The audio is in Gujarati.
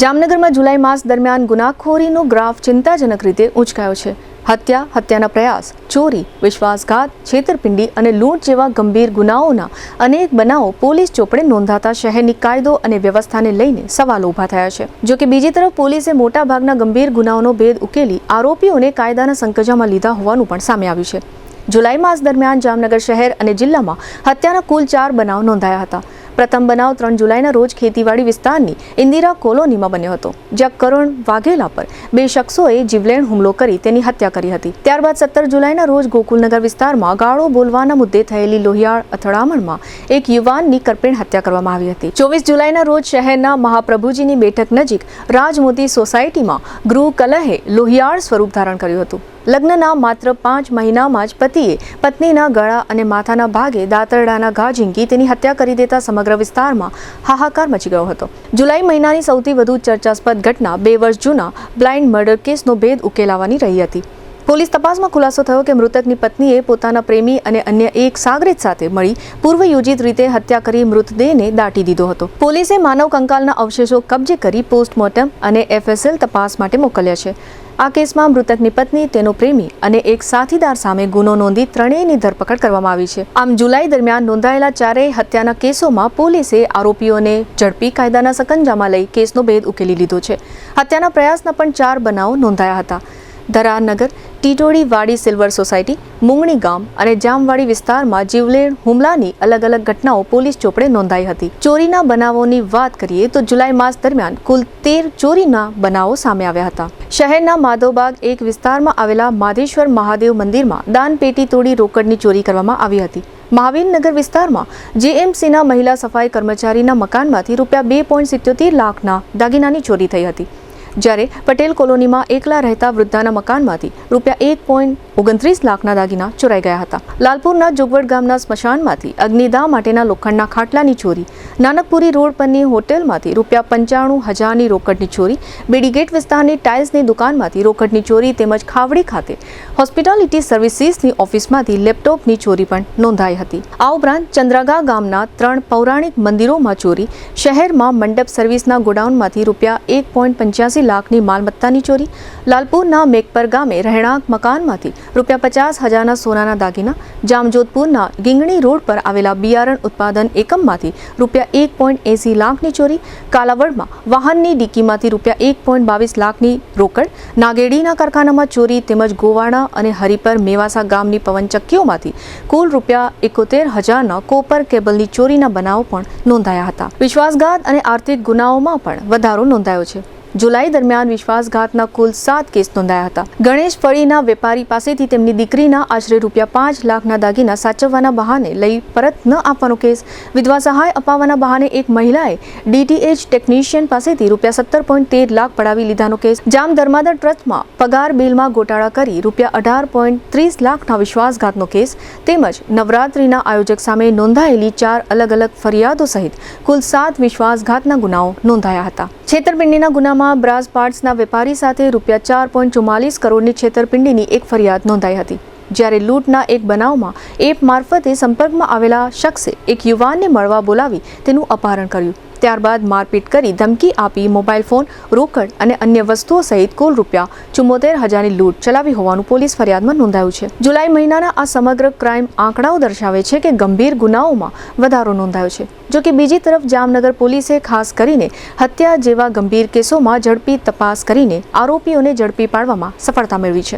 જામનગરમાં જુલાઈ માસ દરમિયાન ગુનાખોરીનો ગ્રાફ ચિંતાજનક રીતે ઉંચકાયો છે. હત્યાના પ્રયાસ, ચોરી, વિશ્વાસઘાત, છેતરપિંડી અને લૂંટ જેવા ગંભીર ગુનાઓના અનેક બનાવો પોલીસ ચોપડે નોંધાતા શહેરની કાયદો અને વ્યવસ્થાને લઈને સવાલો ઊભા થયા છે. જોકે બીજી તરફ પોલીસે મોટાભાગના ગંભીર ગુનાઓનો ભેદ ઉકેલી આરોપીઓને કાયદાના સંકજામાં લીધા હોવાનું પણ સામે આવ્યું છે. જુલાઈ માસ દરમિયાન જામનગર શહેર અને જિલ્લામાં હત્યાના કુલ 4 બનાવ નોંધાયા હતા. પ્રથમ બનાવ 3 જુલાઈના રોજ ખેતીવાડી વિસ્તારની ઇન્દિરા કોલોનીમાં બન્યો હતો, જ્યાં કરણ વાઘેલા પર 2 શખ્સોએ જીવલેણ હુમલો કરી તેની હત્યા કરી હતી. ત્યારબાદ 17 જુલાઈના રોજ ગોકુલનગર વિસ્તારમાં ગાળો બોલવાના મુદ્દે થયેલી લોહિયાળ અથડામણમાં એક યુવાનની કરપેણ હત્યા કરવામાં આવી હતી. 24 જુલાઈના રોજ શહેરના મહાપ્રભુજીની બેઠક નજીક રાજમોતી સોસાયટીમાં ગૃહ કલહે લોહિયાળ સ્વરૂપ ધારણ કર્યું હતું. લગ્નના માત્ર 5 મહિનામાં જ પતિએ પત્નીના ગળા અને માથાના ભાગે દાતરડાના ઘા ઝીંકી તેની હત્યા કરી દેતા સમગ્ર વિસ્તારમાં હાહાકાર મચી ગયો હતો. જુલાઈ મહિનાની સૌથી વધુ ચર્ચાસ્પદ ઘટના 2 વર્ષ જૂના બ્લાઇન્ડ મર્ડર કેસનો ભેદ ઉકેલાવાની રહી હતી. પોલીસ તપાસમાં ખુલાસો થયો કે મૃતકની પત્નીએ પોતાના પ્રેમી અને અન્ય એક સાગરીત સાથે મળી પૂર્વયોજિત રીતે હત્યા કરી મૃતદેહને દાટી દીધો હતો. પોલીસે માનવ કંકાલના અવશેષો કબજે કરી પોસ્ટમોર્ટમ અને FSL તપાસ માટે મોકલ્યા છે. આ કેસમાં મૃતકની પત્ની, તેનો પ્રેમી અને એક સાથીદાર સામે ગુનો નોંધી ત્રણેયની ધરપકડ કરવામાં આવી છે. આમ જુલાઈ દરમિયાન નોંધાયેલા 4 હત્યાના કેસોમાં પોલીસે આરોપીઓને ઝડપી કાયદાના સકંજામાં લઈ કેસનો ભેદ ઉકેલી લીધો છે. હત્યાના પ્રયાસના પણ 4 બનાવો નોંધાયા હતા. ધરારનગર, ટીટોડી વાડી સિલ્વર સોસાયટી, મુંગણી ગામ અને જામવાડી વિસ્તારમાં જીવલેણ હુમલાની અલગ અલગ ઘટનાઓ પોલીસ ચોપડે નોંધાઈ હતી. ચોરીના બનાવોની વાત કરીએ તો જુલાઈ માસ દરમિયાન કુલ 13 ચોરીના બનાવો સામે આવ્યા હતા. શહેરના માધવબાગ એક વિસ્તારમાં આવેલા માધેશ્વર મહાદેવ મંદિરમાં દાનપેટી તોડી રોકડની ચોરી કરવામાં આવી હતી. મહાવીરનગર વિસ્તારમાં JMCના મહિલા સફાઈ કર્મચારીના મકાનમાંથી રૂપિયા 2.77 લાખના દાગીનાની ચોરી થઈ હતી. જ્યારે પટેલ કોલોનીમાં એકલા રહેતા વૃદ્ધાના મકાનમાંથી રૂપિયા 1.29 લાખના દાગીના ચોરાઈ ગયા હતા. લાલપુરના જોગવડ ગામના સ્મશાનમાંથી અગ્નિદાહ માટેના લોખંડના ખાટલાની ચોરી, નાનકપુરી રોડ પરની હોટેલમાંથી રૂપિયા 95,000ની રોકડની ચોરી, બેડીગેટ વિસ્તારની ટાઇલ્સની દુકાનમાંથી રોકડની ચોરી તેમજ ખાવડી ખાતે હોસ્પિટાલિટી સર્વિસીસની ઓફિસમાંથી લેપટોપની ચોરી પણ નોંધાઈ હતી. આ ઉપરાંત ચંદ્રાગા ગામના 3 પૌરાણિક મંદિરોમાં ચોરી, શહેરમાં મંડપ સર્વિસના ગોડાઉનમાંથી રૂપિયા 1.85 લાખની માલમત્તાની ચોરી, લાલપુરના મેકપર ગામે રહેણાંક મકાનમાંથી રૂપિયા 50,000ના સોનાના દાગીના, જામજોધપુરના ગીંગણી રોડ પર આવેલા બિયારણ ઉત્પાદન એકમમાંથી રૂપિયા 1.80 લાખની ચોરી, કાલાવડમાં વાહનની ડિક્કીમાંથી રૂપિયા 1.22 લાખની રોકડ, નાગેડીના કારખાનામાં ચોરી તેમજ ગોવાડા અને હરિપર મેવાસા ગામની પવનચક્કીઓમાંથી કુલ રૂપિયા 71,000ના કોપર કેબલની ચોરીના બનાવો પણ નોંધાયા હતા. વિશ્વાસઘાત અને આર્થિક ગુનાઓમાં પણ વધારો નોંધાયો છે. જુલાઈ દરમિયાન વિશ્વાસઘાતના કુલ 7 કેસ નોંધાયા હતા. ગણેશ ફળીના વેપારી પાસેથી તેમની દીકરીના આશરે રૂપિયા 5 લાખના દાગીના સાચવવાના બહાને લઈ પરત ન આપવાનો કેસ, વિધવા સહાય અપાવવાના બહાને એક મહિલાએ DTH ટેકનિશિયન પાસેથી રૂપિયા 17.13 લાખ પડાવી લીધાનો કેસ, જામ ધર્માદા ટ્રસ્ટમાં પગાર બિલમાં ગોટાળા કરી રૂપિયા 18.30 લાખના વિશ્વાસઘાતનો કેસ તેમજ નવરાત્રિના આયોજક સામે નોંધાયેલી 4 અલગ અલગ ફરિયાદો સહિત કુલ 7 વિશ્વાસઘાતના ગુનાઓ નોંધાયા હતા. છેતરપિંડીના ગુનામાં બ્રાસ પાર્ટ્સના વેપારી સાથે રૂપિયા 4.44 કરોડની છેતરપિંડીની એક ફરિયાદ નોંધાઈ હતી. જ્યારે લૂંટના એક બનાવમાં એપ મારફતે સંપર્કમાં આવેલા શખ્સે એક યુવાનને મળવા બોલાવી તેનું અપહરણ કર્યું. ત્યારબાદ મારપીટ કરી ધમકી આપી મોબાઈલ ફોન, રોકડ અને અન્ય વસ્તુઓ સહિત કુલ રૂપિયા 74,000ની લૂંટ ચલાવી હોવાનું પોલીસ ફરિયાદમાં નોંધાયું છે. જુલાઈ મહિનાના આ સમગ્ર ક્રાઇમ આંકડાઓ દર્શાવે છે કે ગંભીર ગુનાઓમાં વધારો નોંધાયો છે. જોકે બીજી તરફ જામનગર પોલીસે ખાસ કરીને હત્યા જેવા ગંભીર કેસોમાં ઝડપી તપાસ કરીને આરોપીઓને ઝડપી પાડવામાં સફળતા મેળવી છે.